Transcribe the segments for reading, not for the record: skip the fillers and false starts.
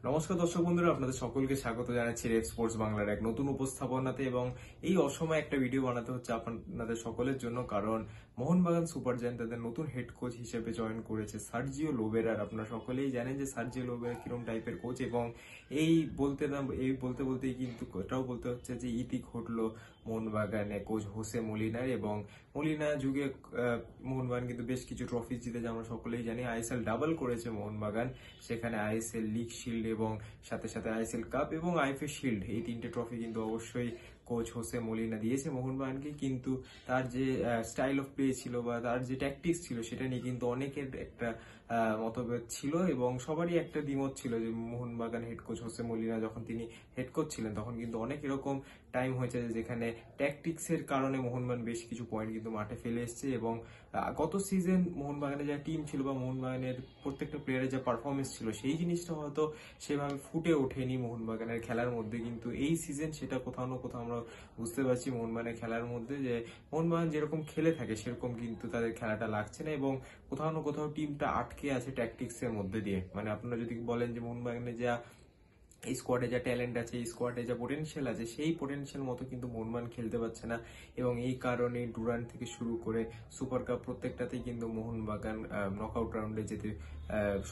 নমস্কার দর্শক বন্ধুরা, আপনাদের সকলকে স্বাগত জানাচ্ছি রেড স্পোর্টস বাংলার এক নতুন উপস্থাপনাতে। এবং এই অসময়ে একটা ভিডিও বানাতে হচ্ছে আপনাদের সকলের জন্য, কারণ মোহনবাগান সুপার জায়ান্ট তাদের নতুন হেড কোচ হিসেবে জয়েন করেছে সার্জিও লোবেরার। আপনারা সকলেই জানেন যে সার্জিও লোবেরা কিরকম টাইপের কোচ, এবং বলতে বলতেই কিন্তু এটাও বলতে হচ্ছে যে ইতি ঘটলো মোহনবাগানে কোচ হোসে মলিনার। এবং মলিনা যুগে মোহনবাগান কিন্তু বেশ কিছু ট্রফি জিতেছে, আমরা সকলেই জানি। আইএসএল ডাবল করেছে মোহনবাগান, সেখানে আইএসএল লিগ শিল্ড এবং সাথে সাথে আইএসএল কাপ এবং আইএফএ শিল্ড, এই তিনটে ট্রফি কিন্তু অবশ্যই কোচ হোসে মলিনা দিয়েছে মোহনবাগানকে। কিন্তু তার যে স্টাইল অফ প্লে ছিল বা তার যে ট্যাকটিক্স ছিল, সেটা নিয়ে কিন্তু অনেকের একটা মতভেদ ছিল এবং সবারই একটা দ্বিমত ছিল যে Mohun Bagan head coach Jose Molina যখন তিনি হেড কোচ ছিলেন, তখন কিন্তু অনেক এরকম টাইম হয়েছে যেখানে ট্যাকটিক্সের কারণে মোহনবাগান বেশ কিছু পয়েন্ট কিন্তু মাঠে ফেলে এসছে। এবং গত সিজন মোহনবাগানের যা টিম ছিল বা মোহনবাগানের প্রত্যেকটা প্লেয়ারের যা পারফরমেন্স ছিল, সেই জিনিসটা হয়তো সেভাবে ফুটে ওঠেনি মোহনবাগানের খেলার মধ্যে। কিন্তু এই সিজন সেটা কোথাও না কোথাও আমরা বুঝতে পারছি মোহনবাগানের খেলার মধ্যে, যে মোহনবাগান যেরকম খেলে থাকে সেরকম কিন্তু তাদের খেলাটা লাগছে না, এবং কোথাও না কোথাও টিমটা আটকে আছে ট্যাকটিক্স এর মধ্যে দিয়ে। মানে আপনারা যদি বলেন যে মোহনবাগানের যা এই স্কোয়াডে যা ট্যালেন্ট আছে, এই স্কোয়াডে যা পোটেনশিয়াল আছে, সেই পোটেনশিয়াল মতো কিন্তু মোহনবাগান খেলতে পারছে না। এবং এই কারণে ডুরান্ট থেকে শুরু করে সুপার কাপ প্রত্যেকটাতেই কিন্তু মোহনবাগান নকআউট রাউন্ডে যেতে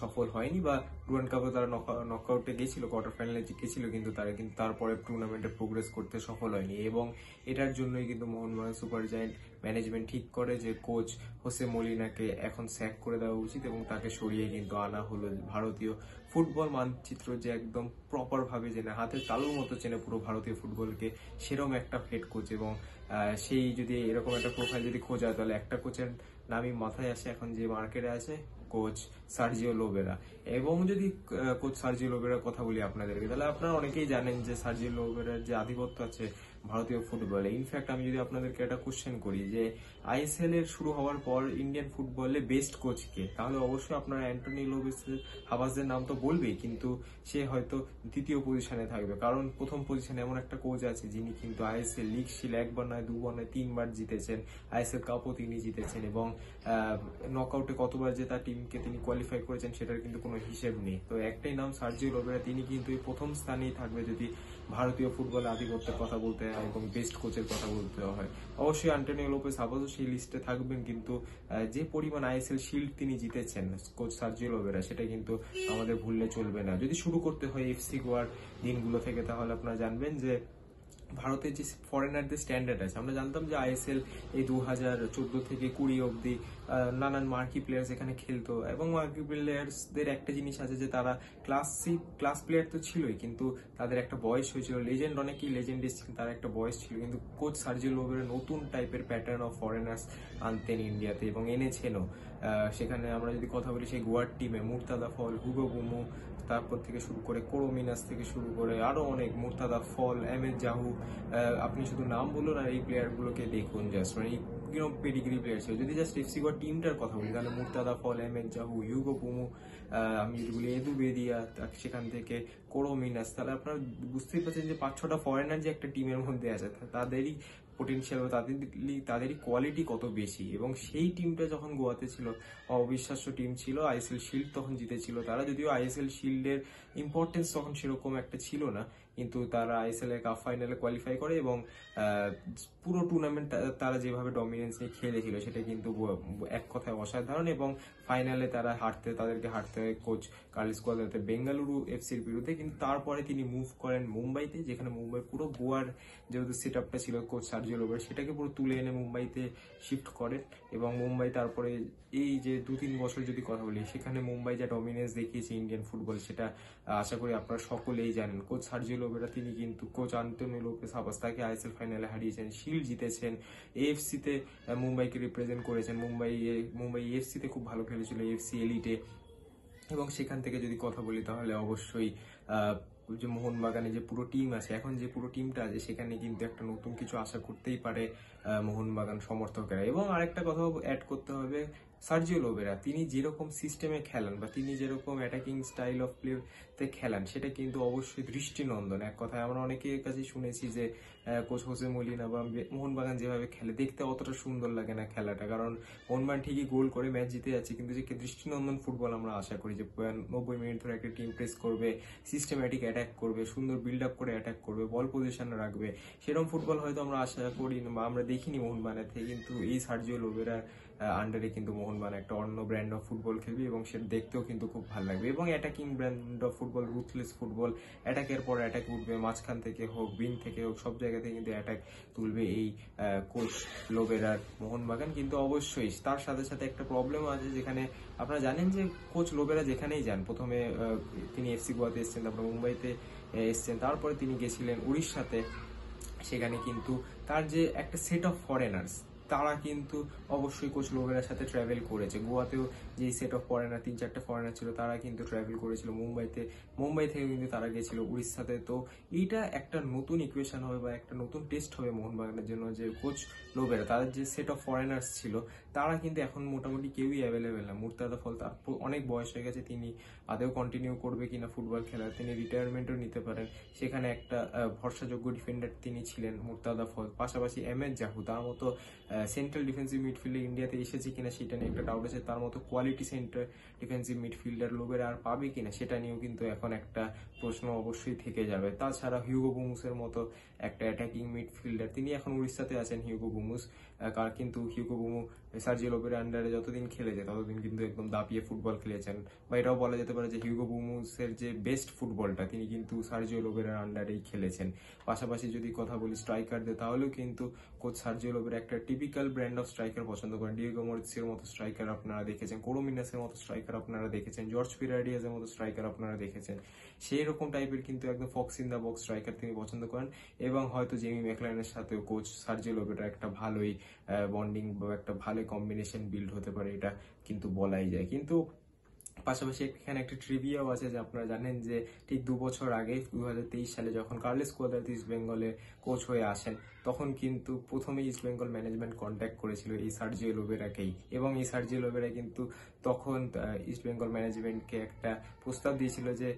সফল হয়নি, বা ডুরান্ট কাপে তারা নকআউটে গেছিল, কোয়ার্টার ফাইনালে গেছিল, কিন্তু তারা কিন্তু তারপরে টুর্নামেন্টে প্রোগ্রেস করতে সফল হয়নি। এবং এটার জন্যই কিন্তু মোহনবাগান সুপার জায়ান্ট ম্যানেজমেন্ট ঠিক করে যে কোচ হোসে মলিনাকে এখন স্যাক করে দেওয়া উচিত, এবং তাকে সরিয়ে কিন্তু আনা হলো। ভারতীয় ফুটবল মানচিত্র যে একদম প্রপার ভাবে চেনে, হাতের তালুর মতো চেনে পুরো ভারতীয় ফুটবলকে, সেরকম একটা হেড কোচ। এবং সেই যদি এরকম একটা প্রোফাইল যদি খোঁজা, তাহলে একটা কোচের নামই মাথায় আসে এখন যে মার্কেটে আছে, কোচ সার্জিও লোবেরা। এবং যদি কোচ সার্জিও লোবেরার কথা বলি আপনাদেরকে, তাহলে আপনারা অনেকেই জানেন যে সার্জিও লোবেরার যে আধিপত্য আছে ভারতীয় ফুটবলে। ইনফ্যাক্ট আমি যদি আপনাদেরকে একটা কোশ্চেন করি যে আইএসএল এর শুরু হওয়ার পর ইন্ডিয়ান ফুটবলে বেস্ট কোচ কে, তাহলে অবশ্যই আপনারা অ্যান্টনি হাবাসের নাম তো বলবেই, কিন্তু সে হয়তো দ্বিতীয় পজিশনে থাকবে। কারণ প্রথম পজিশনে এমন একটা কোচ আছে যিনি কিন্তু আইএসএল লিগ শিল্ড একবার নয়, দুবার নয়, তিনবার জিতেছেন, আইএসএল কাপও তিনি জিতেছেন, এবং নকআউটে কতবার যে তার টিমকে তিনি কোয়ালিফাই করেছেন সেটার কিন্তু কোনো হিসেব নেই। তো একটাই নাম সার্জিও লোবেরা, তিনি কিন্তু এই প্রথম স্থানেই থাকবে যদি ভারতীয় ফুটবলে আধিপত্যের কথা বলতে হয় এবং বেস্ট কোচের কথা বলতে হয়। অবশ্যই আন্টোনিও লোপেস আবাসও সেই লিস্টে থাকবেন, কিন্তু যে পরিমাণ আইএসএল শিল্ড তিনি জিতেছেন কোচ সার্জিও লোবেরা, সেটা কিন্তু আমাদের ভুললে চলবে না। যদি শুরু করতে হয় এফসি গোয়ার দিনগুলো থেকে, তাহলে আপনারা জানবেন যে ভারতের যে ফরেনারদের স্ট্যান্ডার্ড আছে, আমরা জানতাম যে আইএসএল এই 2014 থেকে 20 অব্দি নানান মার্কি প্লেয়ার্স এখানে খেলতো, এবং মার্কি প্লেয়ার্সদের একটা জিনিস আছে যে তারা ক্লাস প্লেয়ার তো ছিলই, কিন্তু তাদের একটা বয়স হয়েছিল, লেজেন্ড অনেকেই লেজেন্ড এসেছিলেন, তার একটা বয়স ছিল। কিন্তু কোচ সার্জিও লোবেরা নতুন টাইপের প্যাটার্ন অফ ফরেনার্স আনতেন ইন্ডিয়াতে, এবং এনেছেনও। সেখানে আমরা যদি কথা বলি সেই গোয়ার টিমে মুর্তাদা ফল, হুগো বুমু, তারপর থেকে শুরু করে কোরোমিনাস থেকে শুরু করে আরো অনেক, মুর্তাদা ফল, এমএস জাহু, আপনি শুধু নাম বলুন আর এই প্লেয়ার গুলোকে দেখুন, জাস্ট মানে কিরকম পেডিগ্রি প্লেয়ার ছিল। যদি জাস্ট এফসি গোয়া টিমটার কথা বলি, তাহলে মুর্তাদা ফল, এমএস জাহু, হিউগো বুমু, আমি যদি বলি এদু বেদিয়া, সেখান থেকে কোরোমিনাস, তাহলে আপনারা বুঝতেই পারছেন যে 5-6টা ফরেনার যে একটা টিমের মধ্যে আছে, তাদেরই পোটেনশিয়াল বা তাদেরই কোয়ালিটি কত বেশি। এবং সেই টিমটা যখন গোয়াতে ছিল, অবিশ্বাস্য টিম ছিল, আইএসএল শিল্ড তখন জিতেছিল তারা। যদিও আইএসএল শিল্ডের ইম্পর্টেন্স তখন সেরকম একটা ছিল না, কিন্তু তারা আইএসএল এর কাপ ফাইনালে কোয়ালিফাই করে, এবং পুরো টুর্নামেন্ট তারা যেভাবে ডমিনেন্স নিয়ে খেলেছিল সেটা কিন্তু এক কথায় অসাধারণ। এবং ফাইনালে তাদেরকে হারতে হয় কোচ কার্লোস কোয়াদ্রাতে বেঙ্গালুরু এফসির বিরুদ্ধে। কিন্তু তারপরে তিনি মুভ করেন মুম্বাইতে, যেখানে মুম্বাই পুরো গোয়ার যেহেতু সেট আপটা ছিল কোচ সার্জিও লোবেরা, সেটাকে পুরো তুলে এনে মুম্বাইতে শিফট করেন। এবং মুম্বাই তারপরে এই যে 2-3 বছর যদি কথা বলি, সেখানে মুম্বাই যা ডমিনেন্স দেখিয়েছে ইন্ডিয়ান ফুটবল, সেটা আশা করি আপনারা সকলেই জানেন। কোচ সার্জিও লোবেরা তিনি কিন্তু কোচ আন্তোনিও লোপেস হাবাস তাকে আইএসএল ফাইনালে হারিয়েছেন, শিল্ড জিতেছেন, এএফসি তে মুম্বাইকে রিপ্রেজেন্ট করেছেন, মুম্বাই এএফসি তে খুব ভালো খেলেছিল, এএফসি এলিটে। এবং সেখান থেকে যদি কথা বলি, তাহলে অবশ্যই যে মোহনবাগানে যে পুরো টিম আছে, এখন যে পুরো টিমটা আছে, সেখানে কিন্তু একটা নতুন কিছু আশা করতেই পারে মোহনবাগান সমর্থকেরা। এবং আরেকটা কথা অ্যাড করতে হবে, সার্জিও লোবেরা তিনি যেরকম সিস্টেমে খেলেন বা তিনি যেরকম অ্যাটাকিং স্টাইল অফ প্লেতে খেলেন সেটা কিন্তু অবশ্যই দৃষ্টিনন্দন। এক কথায় আমরা অনেকের কাছে শুনেছি যে কোচ হোসে মলিনা বা মোহনবাগান যেভাবে খেলে দেখতে অতটা সুন্দর লাগে না খেলাটা, কারণ মোহনবাগান ঠিকই গোল করে ম্যাচ জিতে যাচ্ছে, কিন্তু যে দৃষ্টিনন্দন ফুটবল আমরা আশা করি যে 90 মিনিট ধরে একটা টিম প্রেস করবে, সিস্টেম্যাটিক অ্যাটাক করবে, সুন্দর বিল্ড আপ করে অ্যাটাক করবে, বল পজিশন রাখবে, সেরকম ফুটবল হয়তো আমরা আশা করি বা আমরা দেখিনি মোহনবাগানের থেকে। কিন্তু এই সার্জিও লোবেরার আন্ডারে কিন্তু মোহনবাগান একটা অন্য ব্র্যান্ড অফ ফুটবল খেলবে এবং সেটা দেখতেও কিন্তু খুব ভালো লাগবে। এবং attacking brand of football, ruthless football, অ্যাটাকের পর অ্যাটাক উঠবে, মাঝখান থেকে হোক, বিন থেকে হোক, সব জায়গা থেকে কিন্তু অ্যাটাক তুলবে এই কোচ লোবেরার মোহনবাগান। কিন্তু অবশ্যই তার সাথে সাথে একটা প্রবলেম আছে, যেখানে আপনারা জানেন যে কোচ লোবেরা যেখানেই যান, প্রথমে তিনি এফসি গোয়াতে এসছেন, তারপর মুম্বাইতে এসছেন, তারপরে তিনি গেছিলেন উড়িষ্যাতে। সেখানে কিন্তু তার যে একটা সেট অফ ফরেনার্স, তারা কিন্তু অবশ্যই কোচ লোবেরার সাথে ট্রাভেল করেছে। গোয়াতেও যে সেট অফ ফরেনার 3-4টা ফরেনার ছিল, তারা কিন্তু ট্রাভেল করেছিল মুম্বাই থেকে কিন্তু তারা গেছিল উড়িষ্যাতে। তো এইটা একটা নতুন ইকুয়েশন হবে বা একটা নতুন টেস্ট হবে মোহনবাগানের জন্য, যে কোচ লোবেরা তাদের যে সেট অফ ফরেনার্স ছিল তারা কিন্তু এখন মোটামুটি কেউই অ্যাভেলেবেল না। মুর্তাজা ফল তার অনেক বয়স হয়ে গেছে, তিনি আদেও কন্টিনিউ করবে কিনা ফুটবল খেলা, তিনি রিটায়ারমেন্টও নিতে পারেন। সেখানে একটা ভরসাযোগ্য ডিফেন্ডার তিনি ছিলেন মুর্তাজা ফল, পাশাপাশি এমএস জাহু, তার মতো সেন্ট্রাল ডিফেন্সিভ মিডফিল্ডার ইন্ডিয়াতে এসেছে কিনা সেটা নিয়ে একটা ডাউট আছে। তার মতো quality centre defensive midfielder Lobera আর পাবে কিনা সেটা নিয়েও কিন্তু এখন একটা প্রশ্ন অবশ্যই থেকে যাবে। তাছাড়া হিউগো বুমুসের মতো একটা অ্যাটাকিং মিডফিল্ডার, তিনি এখন উড়িষ্যাতে আছেন হিউগো বুমুস, কিন্তু হিউগো বুমু সার্জিও লোবেরার আন্ডারে যতদিন খেলেছে ততদিন কিন্তু একদম দাপিয়ে ফুটবল খেলেছেন। বা এটাও বলা যেতে পারে যে হিউগো বুমুসের যে বেস্ট ফুটবলটা তিনি কিন্তু সার্জিও লোবেরার আন্ডারেই খেলেছেন। পাশাপাশি যদি কথা বলি স্ট্রাইকারদের, তাহলেও কিন্তু কোচ সার্জিও লোবেরা একটা টিপিক্যাল ব্র্যান্ড অফ স্ট্রাইকার পছন্দ করেন। ডিয়েগো মরিৎসের মতো স্ট্রাইকার আপনারা দেখেছেন, কোরোমিনাসের মতো স্ট্রাইকার আপনারা দেখেছেন, জর্জ ফিরাডিয়াসের মতো স্ট্রাইকার আপনারা দেখেছেন। সেই রকম টাইপের কিন্তু একদম Fox in the box striker তিনি পছন্দ করেন। এবং হয়তো জেমি ম্যাকলারেনের সাথেও কোচ সার্জিও লোবেরা একটা ভালোই বন্ডিং বা একটা ভালো কম্বিনেশন বিল্ড হতে পারে, এটা কিন্তু বলাই যায়। কিন্তু পাশাপাশি এখানে একটা ট্রিভিয়াও আছে, যে আপনারা জানেন যে ঠিক 2 বছর আগে 2023 সালে যখন কার্লোস কোয়াদ্রাদো ইস্ট বেঙ্গলে কোচ হয়ে আসেন, তখন কিন্তু প্রথমে ইস্ট বেঙ্গল ম্যানেজমেন্ট কন্ট্যাক্ট করেছিল এই সার্জিও লোবেরাকেই। এবং এই সার্জিও লোবেরা কিন্তু তখন ইস্ট বেঙ্গল ম্যানেজমেন্টকে একটা প্রস্তাব দিয়েছিল যে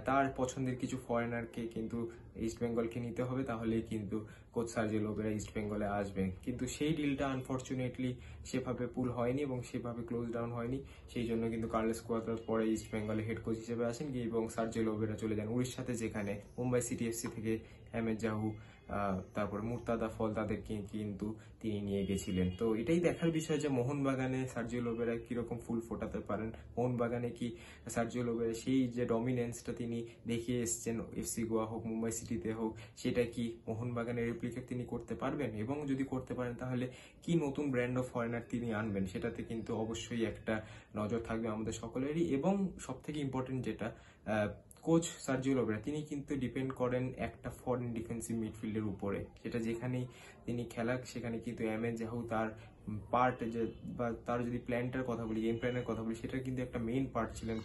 তার পছন্দের কিছু ফরেনারকে কিন্তু ইস্ট বেঙ্গলকে নিতে হবে, তাহলেই কিন্তু কোচ সার্জিও লোবেরা ইস্ট বেঙ্গলে আসবেন। কিন্তু সেই ডিলটা আনফর্চুনেটলি সেভাবে পুল হয়নি এবং সেভাবে ক্লোজ ডাউন হয়নি। সেই জন্য কিন্তু কার্লোস কোয়াদ্রাদো পরে ইস্ট বেঙ্গলে হেড কোচ হিসেবে আসেন এবং সার্জিও লোবেরা চলে যান উড়িষ্যাতে, যেখানে মুম্বাই সিটি এফসি থেকে এমএস জাহু, তারপরে মুর্তাজা ফল, তাদেরকে কিন্তু তিনি নিয়ে গেছিলেন। তো এটাই দেখার বিষয় যে মোহনবাগানে সার্জিও লোবেরা কিরকম ফুল ফোটাতে পারেন। মোহনবাগানে কি সার্জিও লোবেরা সেই যে ডমিনেন্সটা তিনি দেখিয়ে এসছেন এফসি গোয়া হোক, মুম্বাই সিটিতে হোক, সেটা কি মোহনবাগানের রেপ্লিকেট তিনি করতে পারবেন? এবং যদি করতে পারেন তাহলে কি নতুন ব্র্যান্ড অফ ফরেনার তিনি আনবেন, সেটাতে কিন্তু অবশ্যই একটা নজর থাকবে আমাদের সকলেরই। এবং সব থেকে ইম্পর্টেন্ট যেটা, কোচ সার্জিও লোবেরা তিনি কিন্তু ডিপেন্ড করেন একটা ফরেন ডিফেন্সিভ মিডফিল্ডের উপরে, সেটা যেখানেই তিনি খেলাক সেখানে কিন্তু এমএস জাহু তার পার্ট যে বা তার যদি প্ল্যানটার কথা বলি, গেম প্ল্যানের কথা বলি, সেটা কিন্তু একটা মেইন পার্ট ছিলেন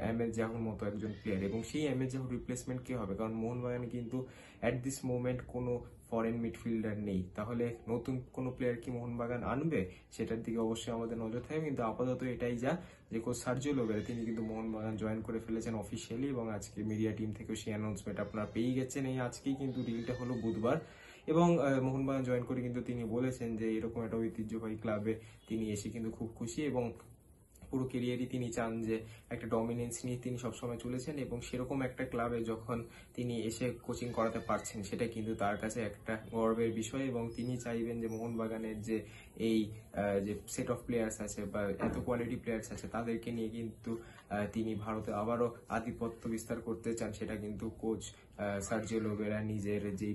এমএস জাহুর মতো একজন প্লেয়ার। এবং সেই এমএস জাহুর রিপ্লেসমেন্ট কে হবে? কারণ মোহনবাগানে কিন্তু অ্যাট দিস মোমেন্ট কোনো ফরেন মিডফিল্ডার নেই। তাহলে নতুন কোনো প্লেয়ার কি মোহনবাগান আনবে, সেটার দিকে অবশ্যই আমাদের নজর থাকবে। কিন্তু আপাতত এটাই যা, যে কোচ সার্জিও লোবেরা তিনি কিন্তু মোহনবাগান জয়েন করে ফেলেছেন অফিসিয়ালি, এবং আজকে মিডিয়া টিম থেকেও সেই অ্যানাউন্সমেন্ট আপনারা পেয়ে গেছেন। এই আজকেই কিন্তু ডিলটা হলো বুধবার। এবং মোহনবাগান জয়েন করে কিন্তু তিনি বলেছেন যে এরকম একটা ঐতিহ্যবাহী ক্লাবে তিনি এসে কিন্তু খুব খুশি, এবং পুরো কেরিয়ারই তিনি চান যে একটা ডমিনেন্স নিয়ে তিনি সবসময় চলেছেন, এবং সেরকম একটা ক্লাবে যখন তিনি এসে কোচিং করাতে পারছেন সেটা কিন্তু তার কাছে একটা গর্বের বিষয়। এবং তিনি চাইবেন যে মোহনবাগানের যে এই যে সেট অফ প্লেয়ার্স আছে বা এত কোয়ালিটি প্লেয়ার্স আছে, তাদেরকে নিয়ে কিন্তু তিনি ভারতে আবারও আধিপত্য বিস্তার করতে চান। সেটা কিন্তু কোচ সার্জিও লোবেরা নিজের যে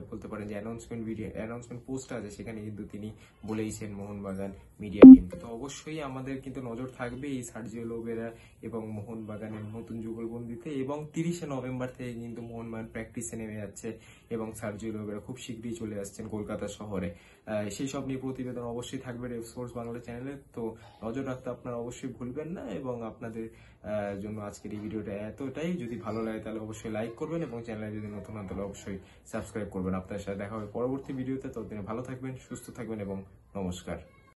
বলতে পারেন যে অ্যানাউন্সমেন্ট পোস্ট আছে সেখানে কিন্তু তিনি বলেইছেন মোহনবাগান মিডিয়া টিম। তো অবশ্যই আমাদের কিন্তু নজর থাকবে এই সার্জিও লোবেরা এবং মোহনবাগানের নতুন যুগলবন্দিতে। এবং 30শে নভেম্বর থেকে কিন্তু মোহনবাগান প্র্যাকটিসে নেমে যাচ্ছে এবং সার্জিও লোবেরা খুব শীঘ্রই চলে আসছেন কলকাতা শহরে। সেই সব নিয়ে প্রতিবেদন অবশ্যই থাকবে রেভ স্পোর্টস বাংলা চ্যানেলে, তো নজর রাখতে আপনারা অবশ্যই ভুলবেন না। এবং আপনাদের জন্য আজকের এই ভিডিওটা এতটাই। যদি ভালো লাগে তাহলে অবশ্যই লাইক করবেন, এবং চ্যানেলে যদি নতুন হন তাহলে অবশ্যই সাবস্ক্রাইব করবেন। আপনাদের সাথে দেখা হবে পরবর্তী ভিডিওতে। ততদিনে ভালো থাকবেন, সুস্থ থাকবেন এবং নমস্কার।